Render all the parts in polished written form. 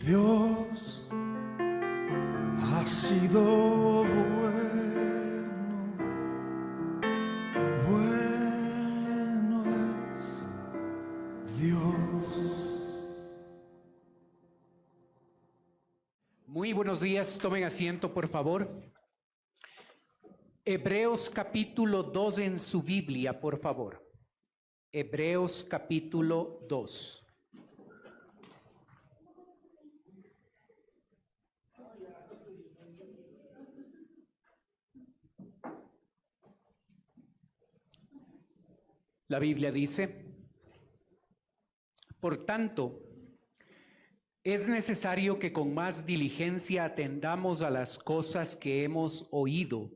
Dios ha sido bueno, bueno es Dios. Muy buenos días, tomen asiento por favor. Hebreos capítulo 2 en su Biblia, por favor. Hebreos capítulo 2. La Biblia dice: por tanto, es necesario que con más diligencia atendamos a las cosas que hemos oído,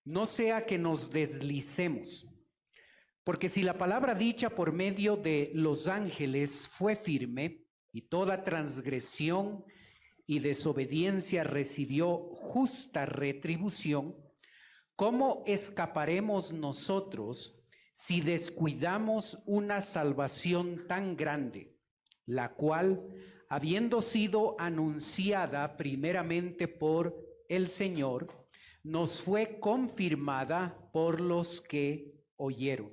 no sea que nos deslicemos. Porque si la palabra dicha por medio de los ángeles fue firme, y toda transgresión y desobediencia recibió justa retribución, ¿cómo escaparemos nosotros si descuidamos una salvación tan grande, la cual, habiendo sido anunciada primeramente por el Señor, nos fue confirmada por los que oyeron,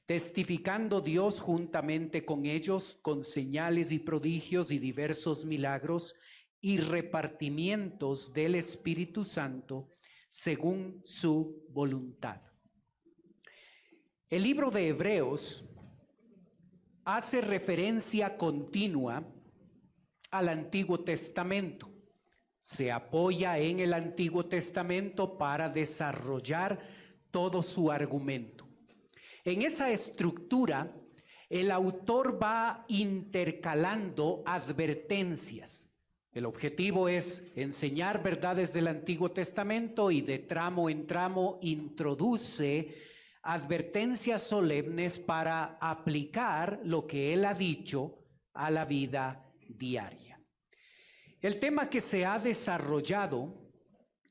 testificando Dios juntamente con ellos con señales y prodigios y diversos milagros y repartimientos del Espíritu Santo según su voluntad. El libro de Hebreos hace referencia continua al Antiguo Testamento. Se apoya en el Antiguo Testamento para desarrollar todo su argumento. En esa estructura, el autor va intercalando advertencias. El objetivo es enseñar verdades del Antiguo Testamento y de tramo en tramo introduce advertencias solemnes para aplicar lo que él ha dicho a la vida diaria. El tema que se ha desarrollado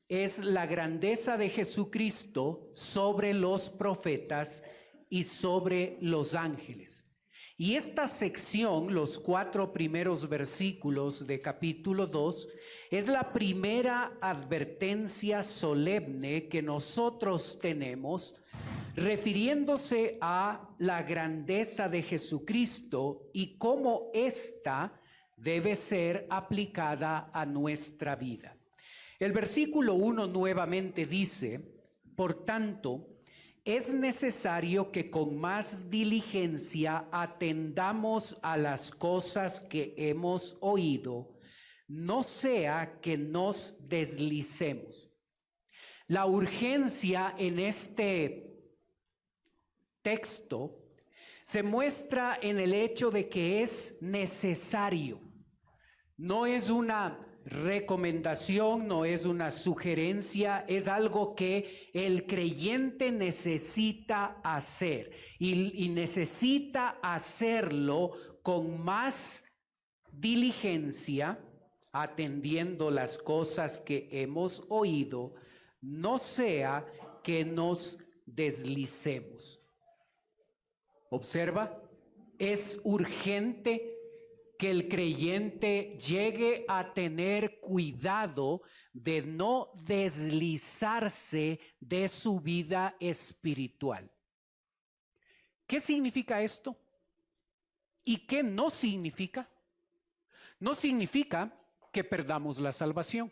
es la grandeza de Jesucristo sobre los profetas y sobre los ángeles. Y esta sección, los 4 primeros versículos de capítulo 2, es la primera advertencia solemne que nosotros tenemos refiriéndose a la grandeza de Jesucristo y cómo ésta debe ser aplicada a nuestra vida. El versículo 1 nuevamente dice: por tanto, es necesario que con más diligencia atendamos a las cosas que hemos oído, no sea que nos deslicemos. La urgencia en este texto se muestra en el hecho de que es necesario. No es una recomendación, no es una sugerencia, es algo que el creyente necesita hacer y necesita hacerlo con más diligencia, atendiendo las cosas que hemos oído, no sea que nos deslicemos. Observa, es urgente que el creyente llegue a tener cuidado de no deslizarse de su vida espiritual. ¿Qué significa esto? ¿Y qué no significa? No significa que perdamos la salvación,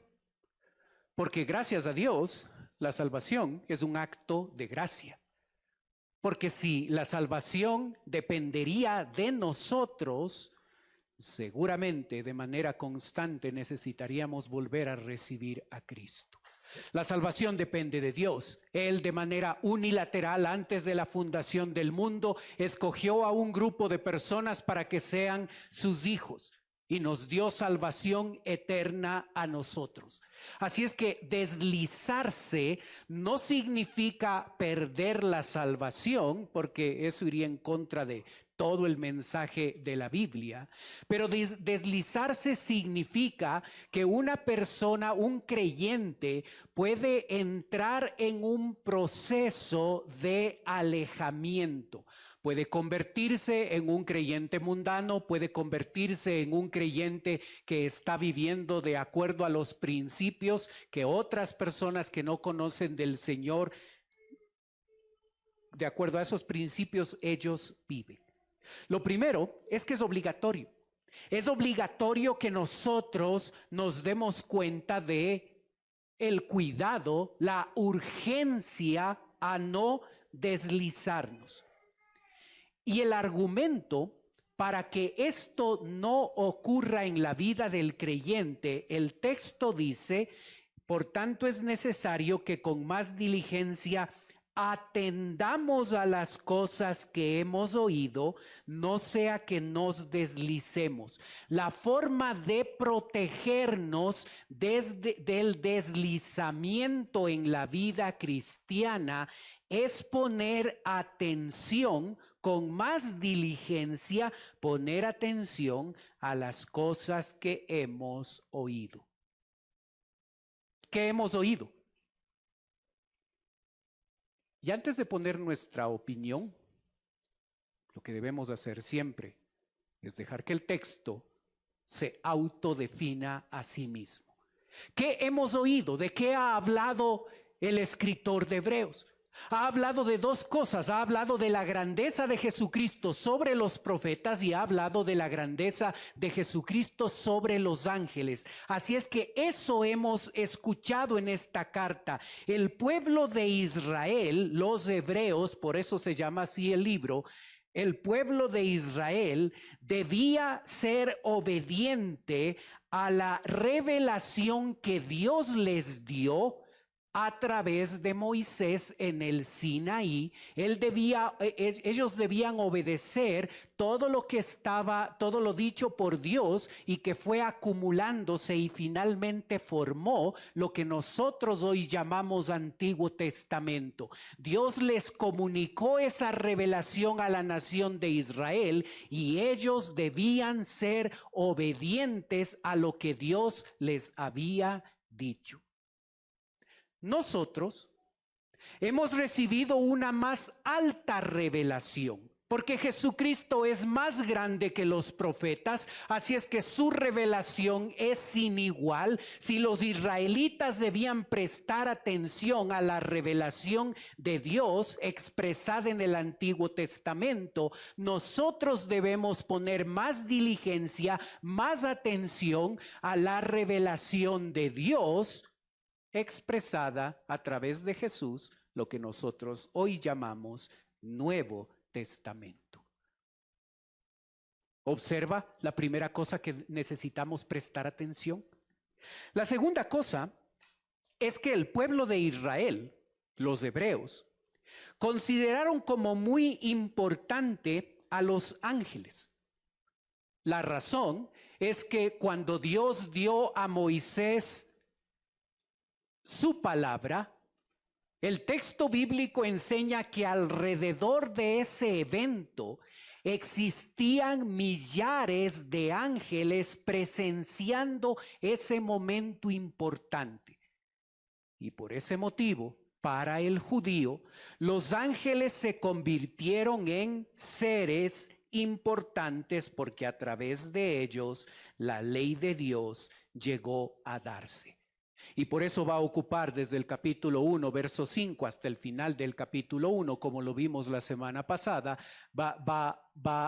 porque gracias a Dios, la salvación es un acto de gracia. Porque si la salvación dependería de nosotros, seguramente de manera constante necesitaríamos volver a recibir a Cristo. La salvación depende de Dios. Él de manera unilateral, antes de la fundación del mundo, escogió a un grupo de personas para que sean sus hijos y nos dio salvación eterna a nosotros. Así es que deslizarse no significa perder la salvación, porque eso iría en contra de todo el mensaje de la Biblia, pero deslizarse significa que una persona, un creyente, puede entrar en un proceso de alejamiento. Puede convertirse en un creyente mundano, puede convertirse en un creyente que está viviendo de acuerdo a los principios que otras personas que no conocen del Señor, de acuerdo a esos principios, ellos viven. Lo primero es que es obligatorio. Es obligatorio que nosotros nos demos cuenta de el cuidado, la urgencia a no deslizarnos. Y el argumento para que esto no ocurra en la vida del creyente, el texto dice, por tanto es necesario que con más diligencia atendamos a las cosas que hemos oído, no sea que nos deslicemos. La forma de protegernos del deslizamiento en la vida cristiana es poner atención, con más diligencia, poner atención a las cosas que hemos oído. ¿Qué hemos oído? Y antes de poner nuestra opinión, lo que debemos hacer siempre es dejar que el texto se autodefina a sí mismo. ¿Qué hemos oído? ¿De qué ha hablado el escritor de Hebreos? Ha hablado de dos cosas. Ha hablado de la grandeza de Jesucristo sobre los profetas y ha hablado de la grandeza de Jesucristo sobre los ángeles. Así es que eso hemos escuchado en esta carta. El pueblo de Israel, los hebreos, por eso se llama así el libro, el pueblo de Israel debía ser obediente a la revelación que Dios les dio a través de Moisés en el Sinaí. Ellos debían obedecer todo lo dicho por Dios y que fue acumulándose y finalmente formó lo que nosotros hoy llamamos Antiguo Testamento. Dios les comunicó esa revelación a la nación de Israel y ellos debían ser obedientes a lo que Dios les había dicho. Nosotros hemos recibido una más alta revelación, porque Jesucristo es más grande que los profetas, así es que su revelación es sin igual. Si los israelitas debían prestar atención a la revelación de Dios expresada en el Antiguo Testamento, nosotros debemos poner más diligencia, más atención a la revelación de Dios expresada a través de Jesús, lo que nosotros hoy llamamos Nuevo Testamento. Observa la primera cosa que necesitamos prestar atención. La segunda cosa es que el pueblo de Israel, los hebreos, consideraron como muy importante a los ángeles. La razón es que cuando Dios dio a Moisés su palabra, el texto bíblico enseña que alrededor de ese evento existían millares de ángeles presenciando ese momento importante. Y por ese motivo, para el judío, los ángeles se convirtieron en seres importantes porque a través de ellos la ley de Dios llegó a darse. Y por eso va a ocupar desde el capítulo 1, verso 5 hasta el final del capítulo 1, como lo vimos la semana pasada, va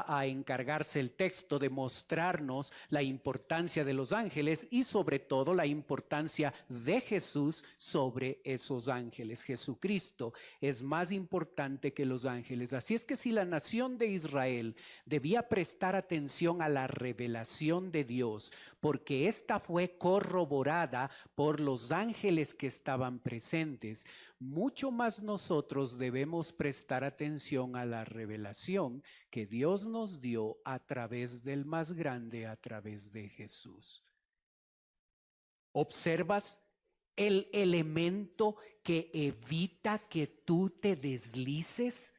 a encargarse el texto de mostrarnos la importancia de los ángeles y sobre todo la importancia de Jesús sobre esos ángeles. Jesucristo es más importante que los ángeles. Así es que si la nación de Israel debía prestar atención a la revelación de Dios, porque esta fue corroborada por los ángeles que estaban presentes, mucho más nosotros debemos prestar atención a la revelación que Dios nos dio a través del más grande, a través de Jesús. ¿Observas el elemento que evita que tú te deslices?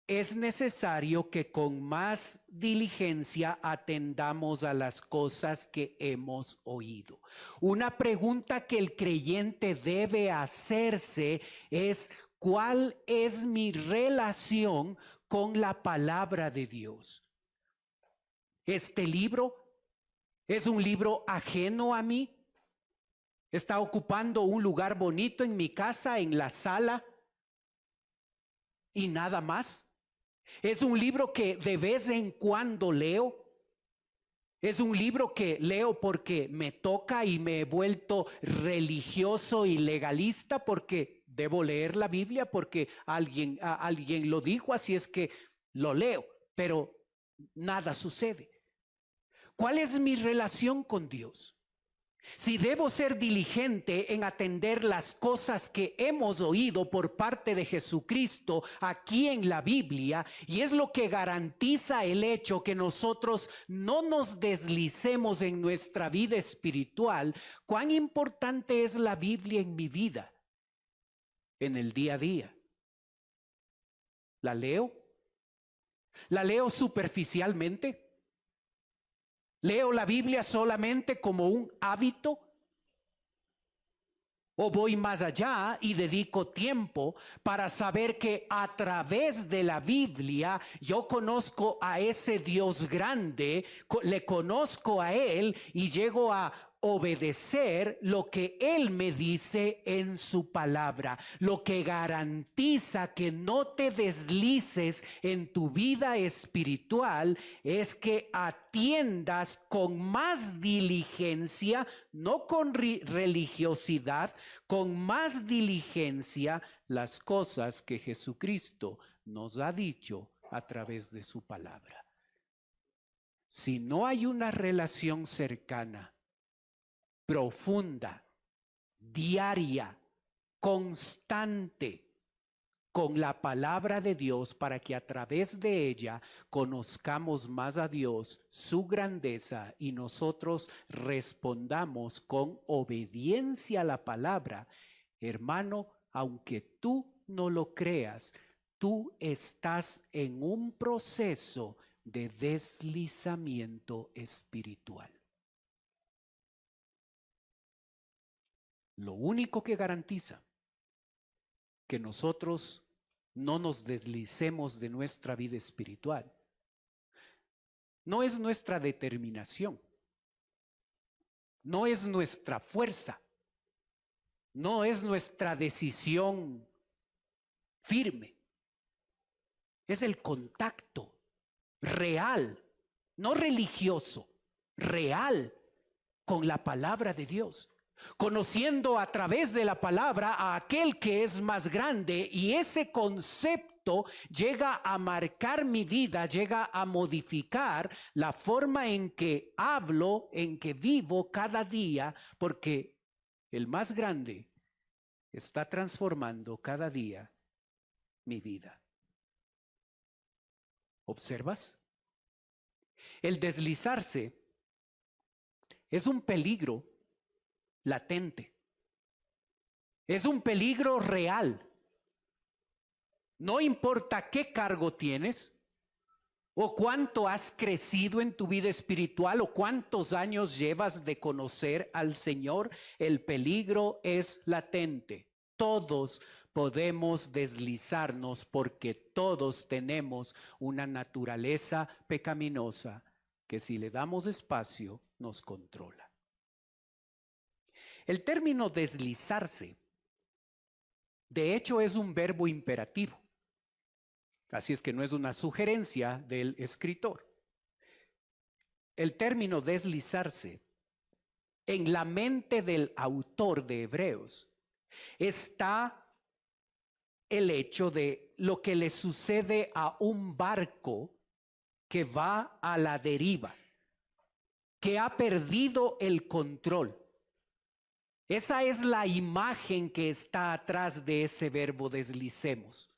es necesario que con más diligencia atendamos a las cosas que hemos oído. Una pregunta que el creyente debe hacerse es: ¿cuál es mi relación con la palabra de Dios? ¿Este libro es un libro ajeno a mí? ¿Está ocupando un lugar bonito en mi casa, en la sala, y nada más? ¿Es un libro que de vez en cuando leo? ¿Es un libro que leo porque me toca y me he vuelto religioso y legalista porque debo leer la Biblia porque alguien lo dijo, así es que lo leo, pero nada sucede? ¿Cuál es mi relación con Dios? Si debo ser diligente en atender las cosas que hemos oído por parte de Jesucristo aquí en la Biblia, y es lo que garantiza el hecho que nosotros no nos deslicemos en nuestra vida espiritual, ¿cuán importante es la Biblia en mi vida, en el día a día? ¿La leo? ¿La leo superficialmente? ¿Leo la Biblia solamente como un hábito? ¿O voy más allá y dedico tiempo para saber que a través de la Biblia yo conozco a ese Dios grande, le conozco a Él y llego a obedecer lo que Él me dice en su palabra, lo que garantiza que no te deslices en tu vida espiritual es que atiendas con más diligencia, no con religiosidad, con más diligencia las cosas que Jesucristo nos ha dicho a través de su palabra. Si no hay una relación cercana, profunda, diaria, constante con la palabra de Dios para que a través de ella conozcamos más a Dios, su grandeza, y nosotros respondamos con obediencia a la palabra, hermano, aunque tú no lo creas, tú estás en un proceso de deslizamiento espiritual. Lo único que garantiza que nosotros no nos deslicemos de nuestra vida espiritual no es nuestra determinación, no es nuestra fuerza, no es nuestra decisión firme, es el contacto real, no religioso, real con la palabra de Dios. Conociendo a través de la palabra a aquel que es más grande, y ese concepto llega a marcar mi vida, llega a modificar la forma en que hablo, en que vivo cada día, porque el más grande está transformando cada día mi vida. ¿Observas? El deslizarse es un peligro latente. Es un peligro real. No importa qué cargo tienes, o cuánto has crecido en tu vida espiritual, o cuántos años llevas de conocer al Señor, el peligro es latente. Todos podemos deslizarnos porque todos tenemos una naturaleza pecaminosa que, si le damos espacio, nos controla. El término deslizarse, de hecho, es un verbo imperativo. Así es que no es una sugerencia del escritor. El término deslizarse, en la mente del autor de Hebreos, está el hecho de lo que le sucede a un barco que va a la deriva, que ha perdido el control. Esa es la imagen que está atrás de ese verbo deslicemos.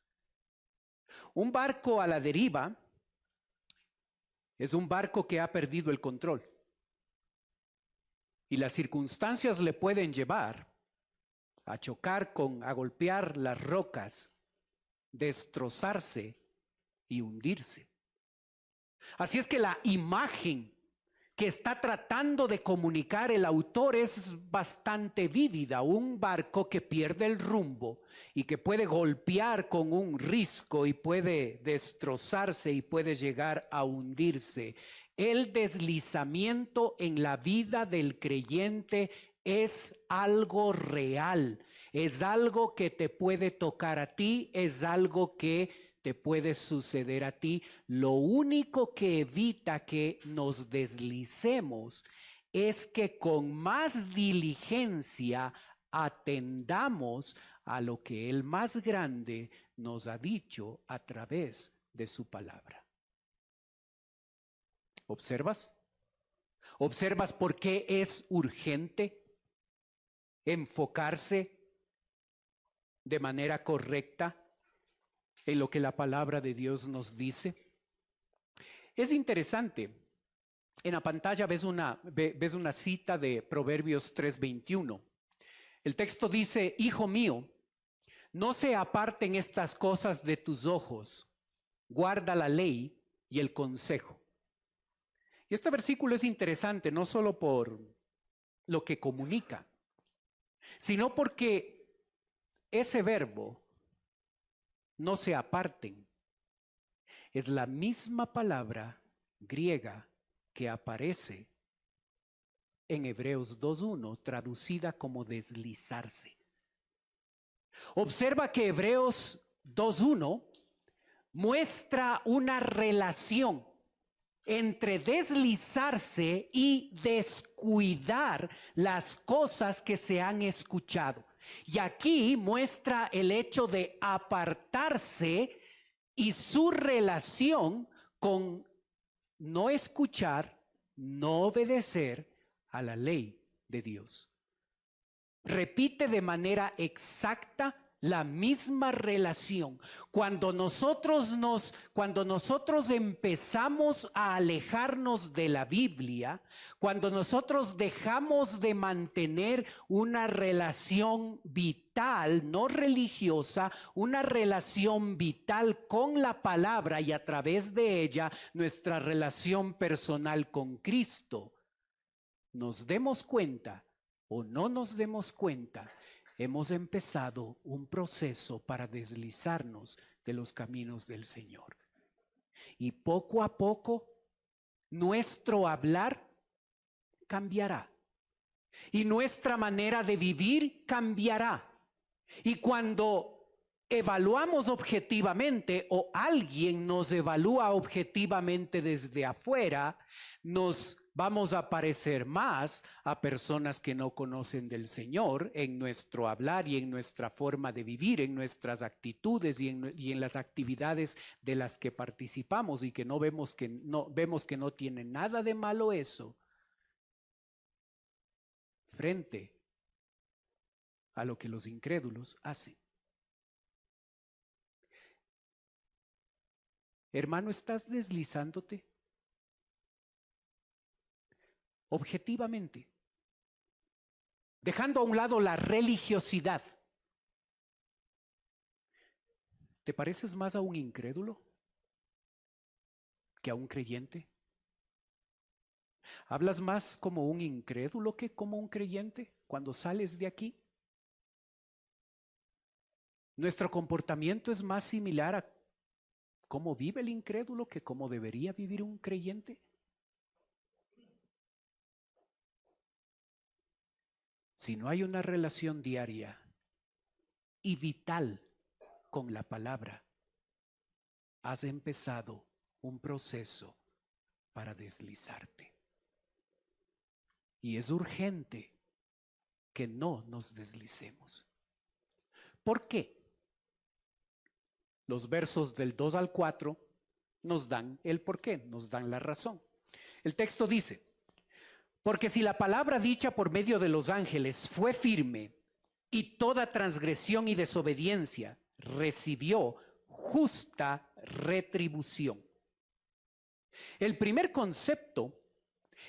Un barco a la deriva es un barco que ha perdido el control. Y las circunstancias le pueden llevar a chocar a golpear las rocas, destrozarse y hundirse. Así es que la imagen que está tratando de comunicar el autor es bastante vívida. Un barco que pierde el rumbo y que puede golpear con un risco y puede destrozarse y puede llegar a hundirse. El deslizamiento en la vida del creyente es algo real, es algo que te puede tocar a ti, es algo que te puede suceder a ti. Lo único que evita que nos deslicemos es que con más diligencia atendamos a lo que el más grande nos ha dicho a través de su palabra. ¿Observas? ¿Observas por qué es urgente enfocarse de manera correcta en lo que la palabra de Dios nos dice? Es interesante. En la pantalla ves una cita de Proverbios 3:21. El texto dice: Hijo mío, no se aparten estas cosas de tus ojos, guarda la ley y el consejo. Y este versículo es interesante no solo por lo que comunica, sino porque ese verbo, no se aparten, es la misma palabra griega que aparece en Hebreos 2:1, traducida como deslizarse. Observa que Hebreos 2:1 muestra una relación entre deslizarse y descuidar las cosas que se han escuchado. Y aquí muestra el hecho de apartarse y su relación con no escuchar, no obedecer a la ley de Dios. Repite de manera exacta la misma relación. Cuando nosotros empezamos a alejarnos de la Biblia, cuando nosotros dejamos de mantener una relación vital, no religiosa, una relación vital con la palabra y a través de ella nuestra relación personal con Cristo, nos demos cuenta o no nos demos cuenta, hemos empezado un proceso para deslizarnos de los caminos del Señor. Y poco a poco nuestro hablar cambiará. Y nuestra manera de vivir cambiará. Y cuando evaluamos objetivamente o alguien nos evalúa objetivamente desde afuera, nos vamos a parecer más a personas que no conocen del Señor en nuestro hablar y en nuestra forma de vivir, en nuestras actitudes y en las actividades de las que participamos, y que vemos que no tiene nada de malo eso frente a lo que los incrédulos hacen. Hermano, ¿estás deslizándote? Objetivamente, dejando a un lado la religiosidad, ¿te pareces más a un incrédulo que a un creyente? ¿Hablas más como un incrédulo que como un creyente cuando sales de aquí? ¿Nuestro comportamiento es más similar a cómo vive el incrédulo que cómo debería vivir un creyente? Si no hay una relación diaria y vital con la palabra, has empezado un proceso para deslizarte. Y es urgente que no nos deslicemos. ¿Por qué? Los versos del 2 al 4 nos dan el por qué, nos dan la razón. El texto dice: porque si la palabra dicha por medio de los ángeles fue firme, y toda transgresión y desobediencia recibió justa retribución. El primer concepto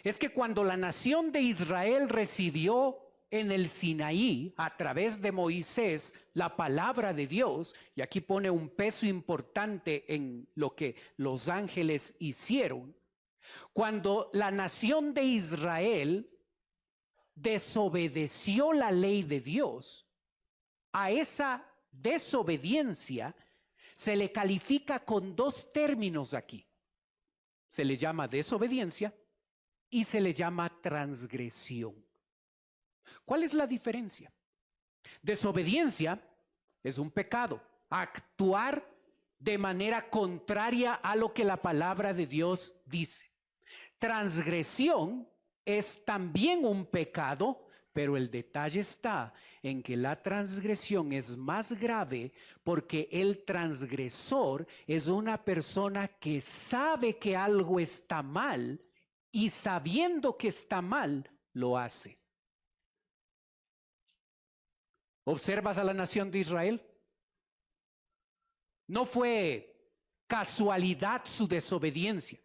es que cuando la nación de Israel recibió en el Sinaí, a través de Moisés, la palabra de Dios, y aquí pone un peso importante en lo que los ángeles hicieron, cuando la nación de Israel desobedeció la ley de Dios, a esa desobediencia se le califica con dos términos aquí. Se le llama desobediencia y se le llama transgresión. ¿Cuál es la diferencia? Desobediencia es un pecado, actuar de manera contraria a lo que la palabra de Dios dice. Transgresión es también un pecado, pero el detalle está en que la transgresión es más grave porque el transgresor es una persona que sabe que algo está mal y sabiendo que está mal, lo hace. ¿Observas a la nación de Israel? No fue casualidad su desobediencia.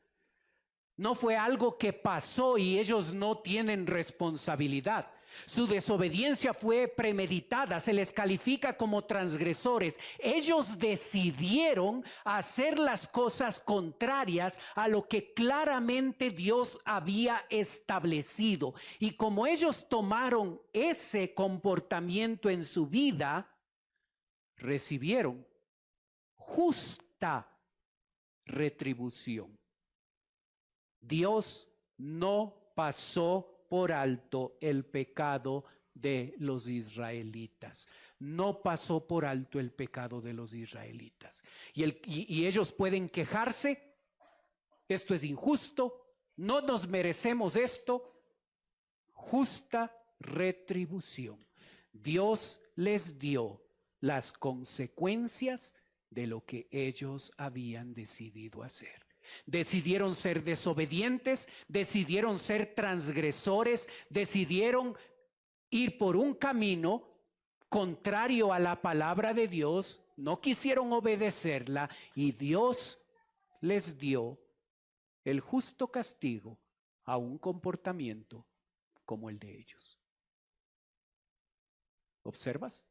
No fue algo que pasó y ellos no tienen responsabilidad. Su desobediencia fue premeditada, se les califica como transgresores. Ellos decidieron hacer las cosas contrarias a lo que claramente Dios había establecido. Y como ellos tomaron ese comportamiento en su vida, recibieron justa retribución. Dios no pasó por alto el pecado de los israelitas. No pasó por alto el pecado de los israelitas. Y ellos pueden quejarse, esto es injusto, no nos merecemos esto. Justa retribución. Dios les dio las consecuencias de lo que ellos habían decidido hacer. Decidieron ser desobedientes, decidieron ser transgresores, decidieron ir por un camino contrario a la palabra de Dios, no quisieron obedecerla y Dios les dio el justo castigo a un comportamiento como el de ellos. ¿Observas?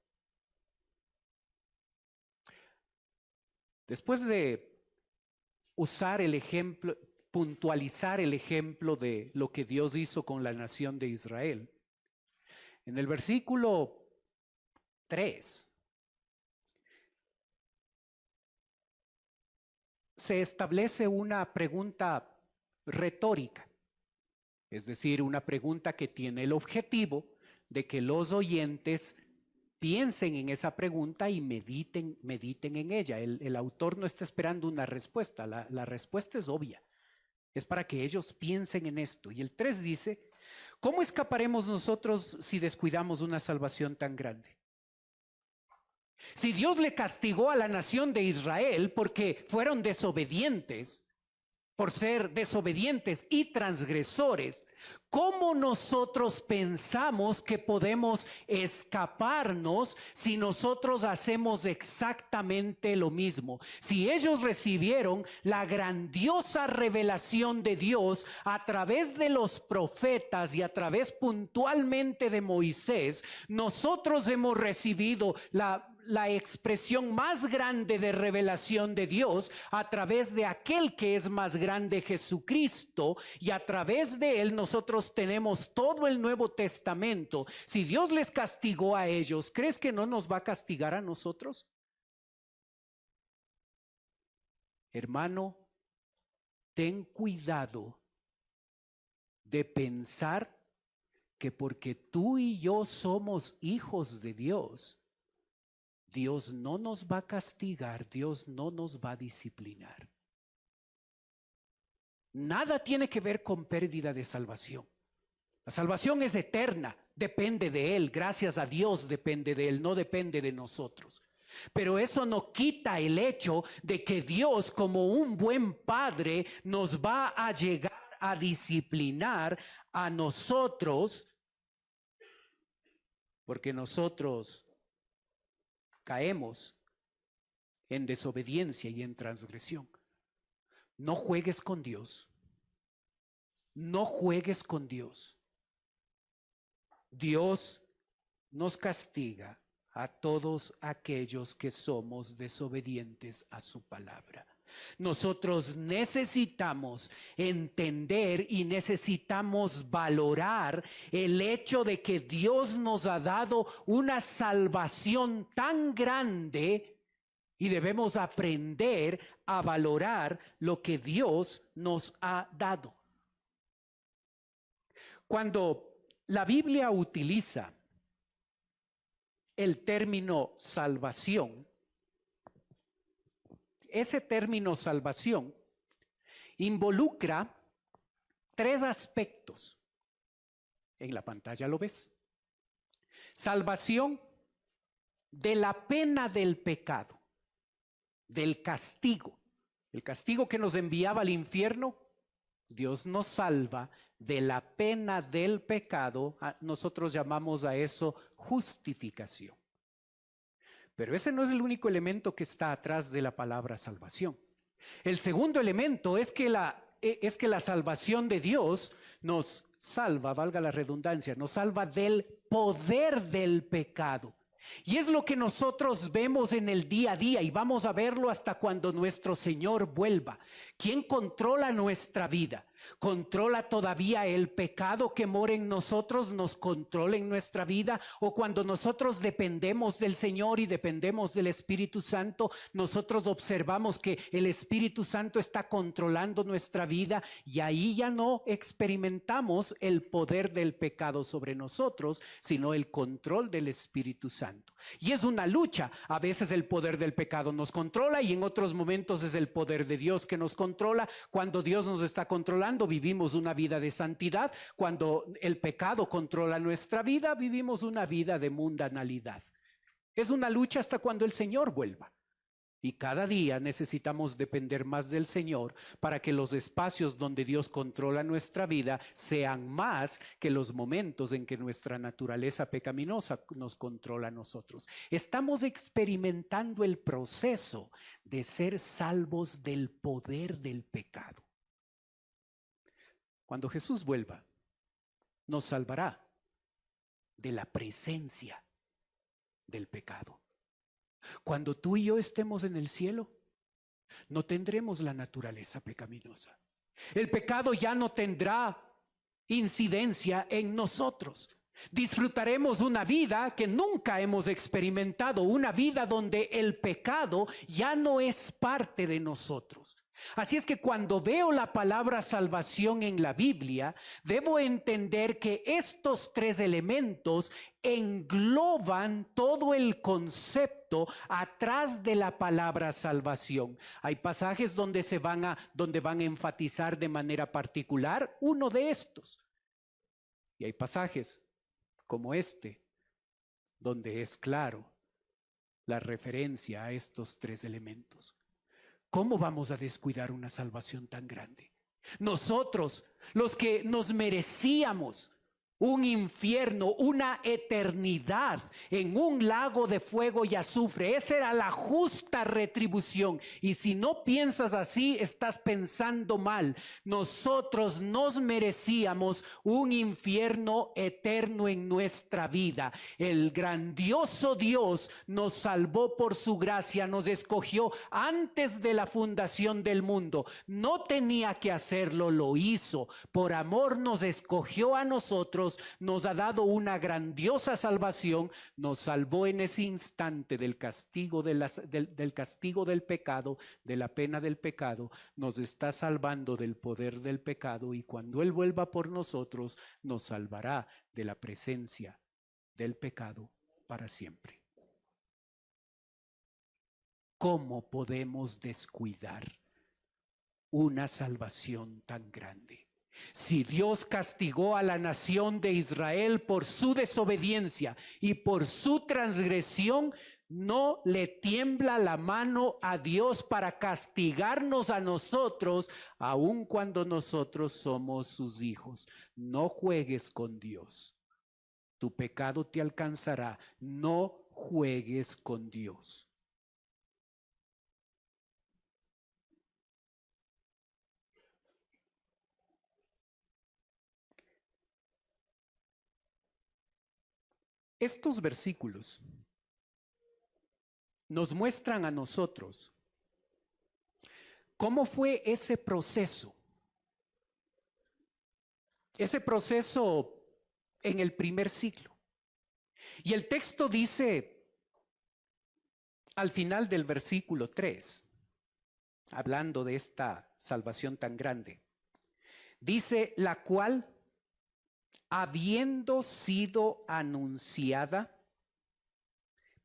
Después de usar el ejemplo, puntualizar el ejemplo de lo que Dios hizo con la nación de Israel, en el versículo 3 se establece una pregunta retórica, es decir, una pregunta que tiene el objetivo de que los oyentes piensen en esa pregunta y mediten en ella. El autor no está esperando una respuesta, la respuesta es obvia. Es para que ellos piensen en esto. Y el 3 dice, ¿cómo escaparemos nosotros si descuidamos una salvación tan grande? Si Dios le castigó a la nación de Israel porque fueron desobedientes, por ser desobedientes y transgresores, ¿cómo nosotros pensamos que podemos escaparnos si nosotros hacemos exactamente lo mismo? Si ellos recibieron la grandiosa revelación de Dios a través de los profetas y a través puntualmente de Moisés, nosotros hemos recibido la expresión más grande de revelación de Dios a través de aquel que es más grande, Jesucristo, y a través de él nosotros tenemos todo el Nuevo Testamento. Si Dios les castigó a ellos, ¿crees que no nos va a castigar a nosotros? Hermano, ten cuidado de pensar que porque tú y yo somos hijos de Dios, Dios no nos va a castigar, Dios no nos va a disciplinar. Nada tiene que ver con pérdida de salvación. La salvación es eterna, depende de Él, gracias a Dios depende de Él, no depende de nosotros. Pero eso no quita el hecho de que Dios, como un buen padre, nos va a llegar a disciplinar a nosotros, porque nosotros caemos en desobediencia y en transgresión. No juegues con Dios. No juegues con Dios. Dios nos castiga a todos aquellos que somos desobedientes a su palabra. Nosotros necesitamos entender y necesitamos valorar el hecho de que Dios nos ha dado una salvación tan grande y debemos aprender a valorar lo que Dios nos ha dado. Cuando la Biblia utiliza el término salvación, ese término salvación involucra tres aspectos. En la pantalla lo ves. Salvación de la pena del pecado, del castigo. El castigo que nos enviaba al infierno, Dios nos salva de la pena del pecado. Nosotros llamamos a eso justificación. Pero ese no es el único elemento que está atrás de la palabra salvación. El segundo elemento es que la salvación de Dios nos salva, valga la redundancia, nos salva del poder del pecado. Y es lo que nosotros vemos en el día a día y vamos a verlo hasta cuando nuestro Señor vuelva. ¿Quién controla nuestra vida? ¿Controla todavía el pecado que mora en nosotros? ¿Nos controla en nuestra vida? ¿O cuando nosotros dependemos del Señor y dependemos del Espíritu Santo, nosotros observamos que el Espíritu Santo está controlando nuestra vida y ahí ya no experimentamos el poder del pecado sobre nosotros, sino el control del Espíritu Santo? Y es una lucha. A veces el poder del pecado nos controla y en otros momentos es el poder de Dios que nos controla. Cuando Dios nos está controlando, vivimos una vida de santidad. Cuando el pecado controla nuestra vida, vivimos una vida de mundanalidad. Es una lucha hasta cuando el Señor vuelva. Y cada día necesitamos depender más del Señor para que los espacios donde Dios controla nuestra vida sean más que los momentos en que nuestra naturaleza pecaminosa nos controla a nosotros. Estamos experimentando el proceso de ser salvos del poder del pecado. Cuando Jesús vuelva, nos salvará de la presencia del pecado. Cuando tú y yo estemos en el cielo, no tendremos la naturaleza pecaminosa. El pecado ya no tendrá incidencia en nosotros. Disfrutaremos una vida que nunca hemos experimentado, una vida donde el pecado ya no es parte de nosotros. Así es que cuando veo la palabra salvación en la Biblia, debo entender que estos tres elementos engloban todo el concepto atrás de la palabra salvación. Hay pasajes donde van a enfatizar de manera particular uno de estos. Y hay pasajes como este, donde es claro la referencia a estos tres elementos. ¿Cómo vamos a descuidar una salvación tan grande? Nosotros, los que nos merecíamos un infierno, una eternidad en un lago de fuego y azufre. Esa era la justa retribución. Y si no piensas así, estás pensando mal. Nosotros nos merecíamos un infierno eterno en nuestra vida. El grandioso Dios nos salvó por su gracia, nos escogió antes de la fundación del mundo. No tenía que hacerlo, lo hizo. Por amor nos escogió a nosotros. Nos ha dado una grandiosa salvación, nos salvó en ese instante del castigo del castigo del pecado, de la pena del pecado, nos está salvando del poder del pecado y cuando Él vuelva por nosotros, nos salvará de la presencia del pecado para siempre. ¿Cómo podemos descuidar una salvación tan grande? Si Dios castigó a la nación de Israel por su desobediencia y por su transgresión, no le tiembla la mano a Dios para castigarnos a nosotros, aun cuando nosotros somos sus hijos. No juegues con Dios. Tu pecado te alcanzará. No juegues con Dios. Estos versículos nos muestran a nosotros cómo fue ese proceso en el primer siglo. Y el texto dice al final del versículo 3, hablando de esta salvación tan grande, dice: la cual, habiendo sido anunciada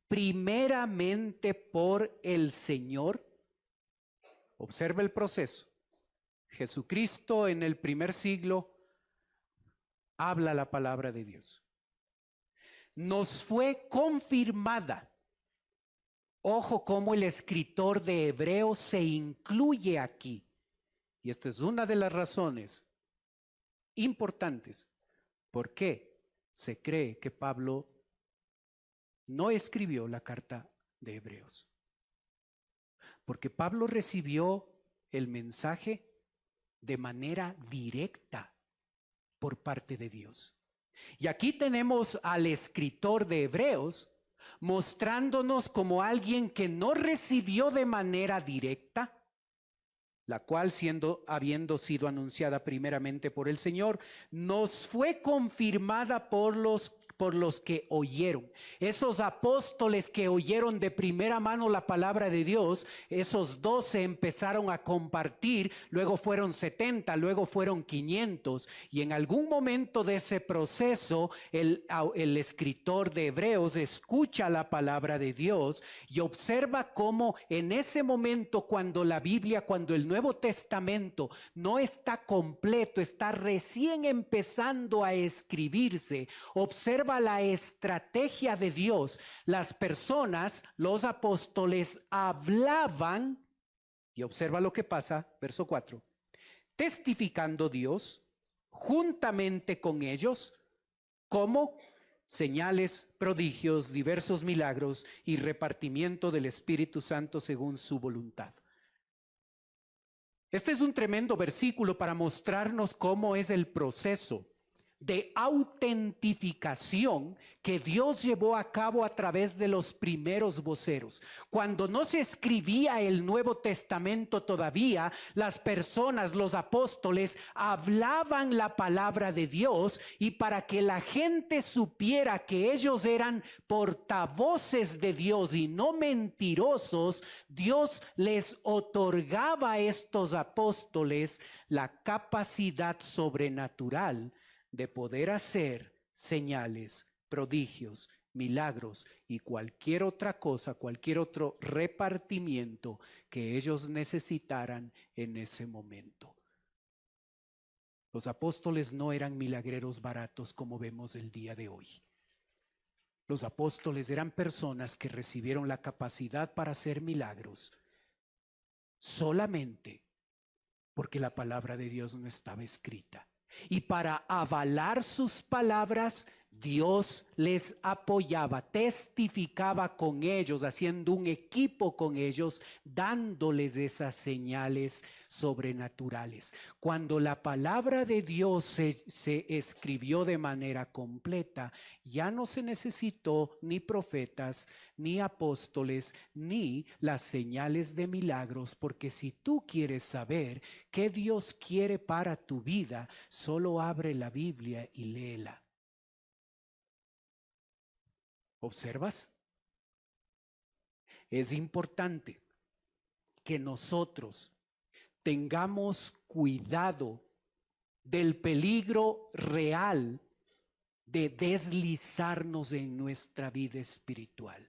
primeramente por el Señor. Observa el proceso. Jesucristo en el primer siglo habla la palabra de Dios. Nos fue confirmada. Ojo cómo el escritor de Hebreos se incluye aquí. Y esta es una de las razones importantes por qué se cree que Pablo no escribió la carta de Hebreos. Porque Pablo recibió el mensaje de manera directa por parte de Dios. Y aquí tenemos al escritor de Hebreos mostrándonos como alguien que no recibió de manera directa, la cual habiendo sido anunciada primeramente por el Señor, nos fue confirmada por los que oyeron. Esos apóstoles que oyeron de primera mano la palabra de Dios, esos 12 empezaron a compartir, luego fueron 70, luego fueron 500, y en algún momento de ese proceso el escritor de Hebreos escucha la palabra de Dios y observa cómo en ese momento, cuando el Nuevo Testamento no está completo, está recién empezando a escribirse, observa la estrategia de Dios. Las personas, los apóstoles, hablaban, y observa lo que pasa, verso 4, testificando Dios juntamente con ellos, como señales, prodigios, diversos milagros y repartimiento del Espíritu Santo según su voluntad. Este es un tremendo versículo para mostrarnos cómo es el proceso de autentificación que Dios llevó a cabo a través de los primeros voceros. Cuando no se escribía el Nuevo Testamento todavía, las personas, los apóstoles, hablaban la palabra de Dios, y para que la gente supiera que ellos eran portavoces de Dios y no mentirosos, Dios les otorgaba a estos apóstoles la capacidad sobrenatural de poder hacer señales, prodigios, milagros y cualquier otra cosa, cualquier otro repartimiento que ellos necesitaran en ese momento. Los apóstoles no eran milagreros baratos como vemos el día de hoy. Los apóstoles eran personas que recibieron la capacidad para hacer milagros solamente porque la palabra de Dios no estaba escrita. Y para avalar sus palabras, Dios les apoyaba, testificaba con ellos, haciendo un equipo con ellos, dándoles esas señales sobrenaturales. Cuando la palabra de Dios se escribió de manera completa, ya no se necesitó ni profetas, ni apóstoles, ni las señales de milagros, porque si tú quieres saber qué Dios quiere para tu vida, solo abre la Biblia y léela. ¿Observas? Es importante que nosotros tengamos cuidado del peligro real de deslizarnos en nuestra vida espiritual.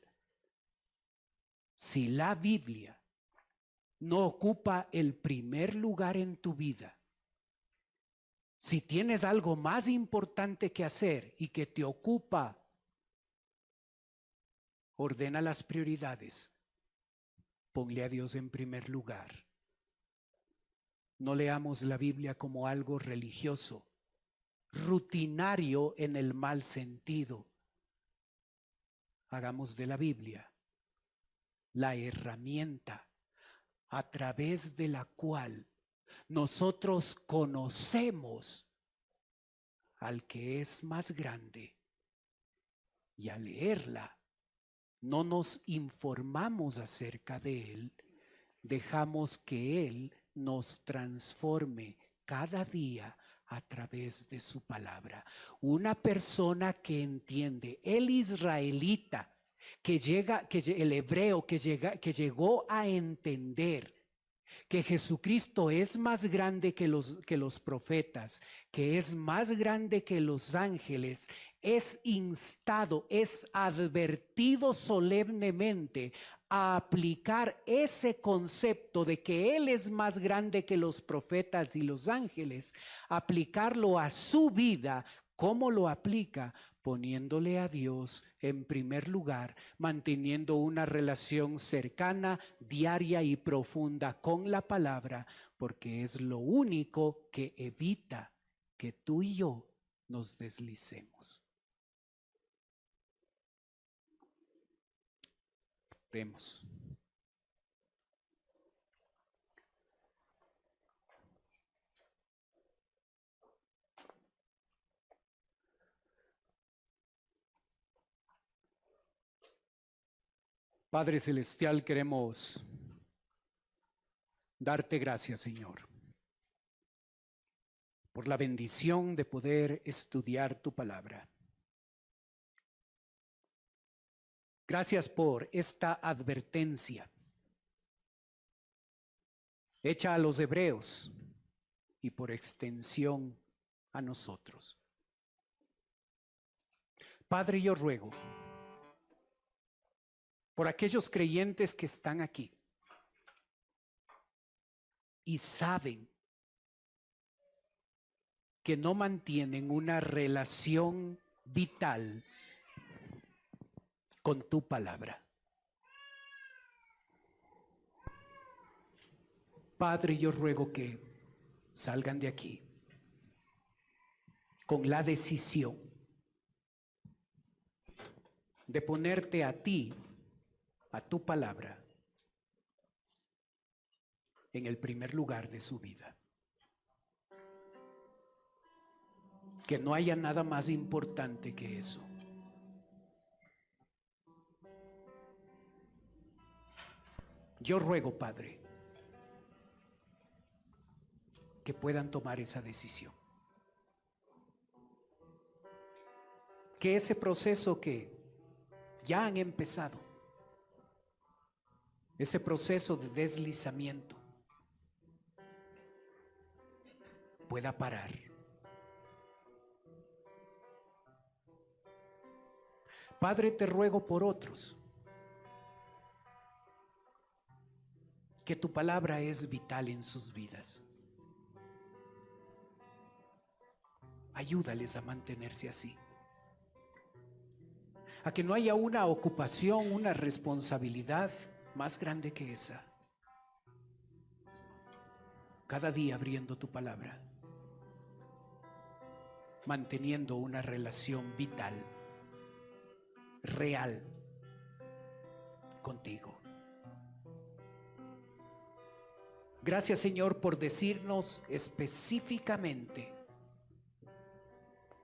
Si la Biblia no ocupa el primer lugar en tu vida, si tienes algo más importante que hacer y que te ocupa, ordena las prioridades. Ponle a Dios en primer lugar. No leamos la Biblia como algo religioso, rutinario en el mal sentido. Hagamos de la Biblia la herramienta a través de la cual nosotros conocemos al que es más grande y al leerla no nos informamos acerca de Él, dejamos que Él nos transforme cada día a través de su palabra. Una persona que entiende, el israelita, el hebreo que llegó a entender que Jesucristo es más grande que los profetas, que es más grande que los ángeles, es instado, es advertido solemnemente a aplicar ese concepto de que Él es más grande que los profetas y los ángeles, aplicarlo a su vida. ¿Cómo lo aplica? Poniéndole a Dios en primer lugar, manteniendo una relación cercana, diaria y profunda con la palabra, porque es lo único que evita que tú y yo nos deslicemos. Oremos. Padre Celestial, queremos darte gracias, Señor, por la bendición de poder estudiar tu palabra. Gracias por esta advertencia hecha a los hebreos y por extensión a nosotros. Padre, yo ruego por aquellos creyentes que están aquí y saben que no mantienen una relación vital con tu palabra. Padre, yo ruego que salgan de aquí con la decisión de ponerte a ti, a tu palabra, en el primer lugar de su vida. Que no haya nada más importante que eso. Yo ruego, Padre, que puedan tomar esa decisión. Que ese proceso que ya han empezado, ese proceso de deslizamiento, pueda parar. Padre, te ruego por otros, que tu palabra es vital en sus vidas. Ayúdales a mantenerse así. A que no haya una ocupación, una responsabilidad más grande que esa. Cada día abriendo tu palabra, manteniendo una relación vital, real, contigo. Gracias, Señor, por decirnos específicamente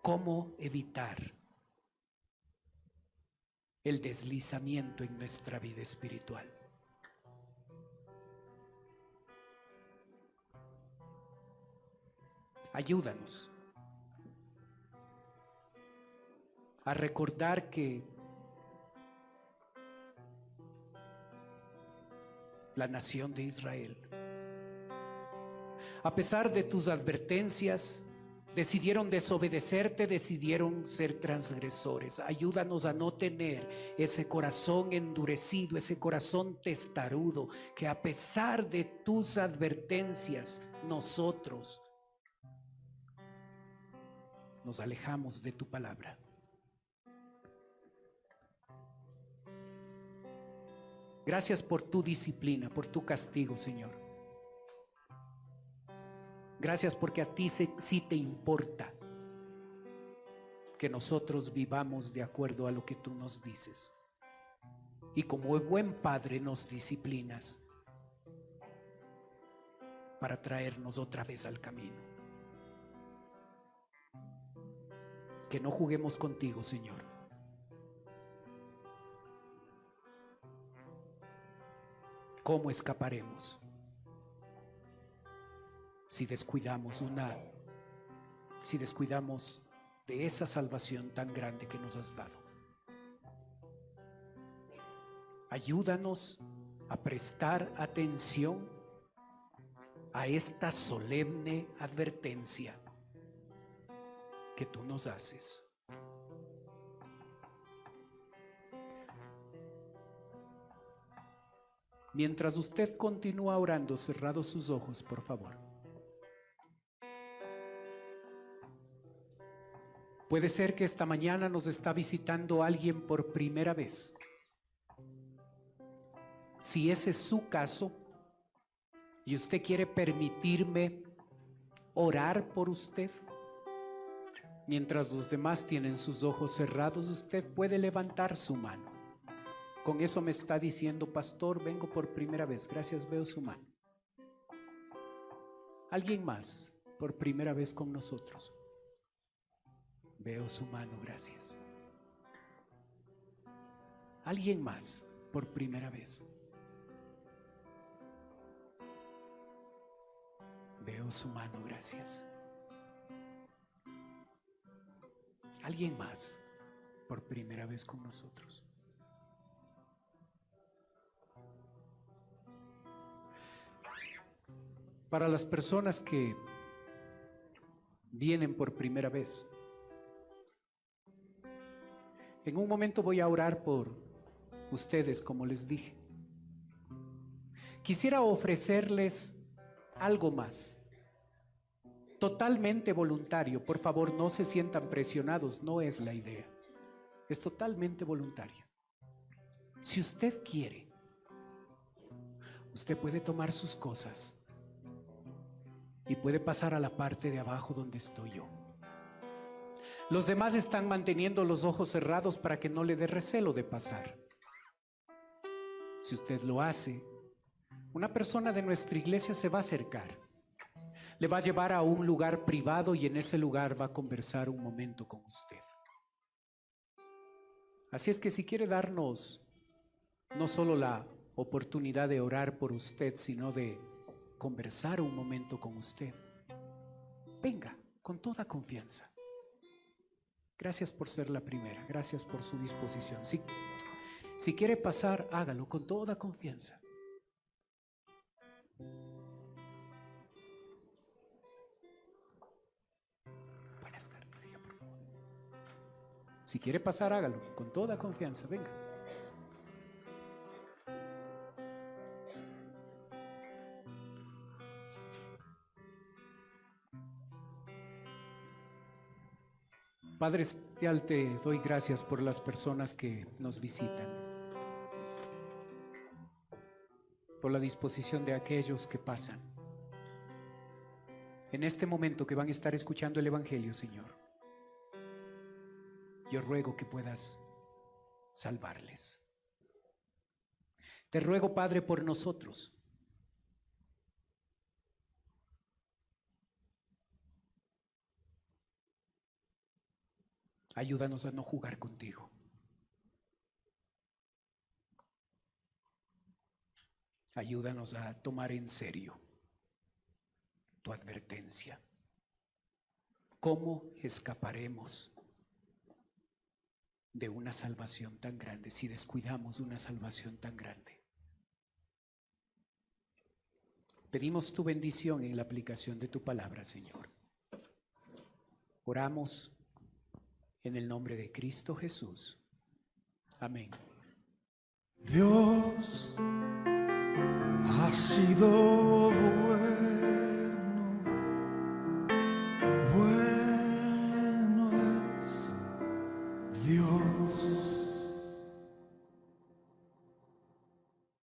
cómo evitar el deslizamiento en nuestra vida espiritual. Ayúdanos a recordar que la nación de Israel, a pesar de tus advertencias, decidieron desobedecerte, decidieron ser transgresores. Ayúdanos a no tener ese corazón endurecido, ese corazón testarudo, que a pesar de tus advertencias, nosotros nos alejamos de tu palabra. Gracias por tu disciplina, por tu castigo, Señor. Gracias porque a ti sí te importa que nosotros vivamos de acuerdo a lo que tú nos dices. Y como buen padre nos disciplinas para traernos otra vez al camino. Que no juguemos contigo, Señor. ¿Cómo escaparemos si descuidamos de esa salvación tan grande que nos has dado? Ayúdanos a prestar atención a esta solemne advertencia que tú nos haces. Mientras usted continúa orando, cerrados sus ojos, por favor. Puede ser que esta mañana nos está visitando alguien por primera vez. Si ese es su caso y usted quiere permitirme orar por usted, mientras los demás tienen sus ojos cerrados, usted puede levantar su mano. Con eso me está diciendo: pastor, vengo por primera vez. Gracias, veo su mano. ¿Alguien más por primera vez con nosotros? Veo su mano, gracias. ¿Alguien más por primera vez? Veo su mano, gracias. ¿Alguien más por primera vez con nosotros? Para las personas que vienen por primera vez, en un momento voy a orar por ustedes, como les dije. Quisiera ofrecerles algo más, totalmente voluntario. Por favor, no se sientan presionados, no es la idea. Es totalmente voluntario. Si usted quiere, usted puede tomar sus cosas y puede pasar a la parte de abajo donde estoy yo. Los demás están manteniendo los ojos cerrados para que no le dé recelo de pasar. Si usted lo hace, una persona de nuestra iglesia se va a acercar, le va a llevar a un lugar privado y en ese lugar va a conversar un momento con usted. Así es que si quiere darnos no solo la oportunidad de orar por usted, sino de conversar un momento con usted, venga con toda confianza. Gracias por ser la primera, gracias por su disposición. Si quiere pasar, hágalo con toda confianza. Buenas tardes, hija, por favor. Si quiere pasar, hágalo con toda confianza, venga. Padre Celestial, te doy gracias por las personas que nos visitan, por la disposición de aquellos que pasan. En este momento que van a estar escuchando el Evangelio, Señor, yo ruego que puedas salvarles. Te ruego, Padre, por nosotros. Ayúdanos a no jugar contigo. Ayúdanos a tomar en serio tu advertencia. ¿Cómo escaparemos de una salvación tan grande si descuidamos una salvación tan grande? Pedimos tu bendición en la aplicación de tu palabra, Señor. Oramos en el nombre de Cristo Jesús. Amén. Dios ha sido bueno, bueno es Dios.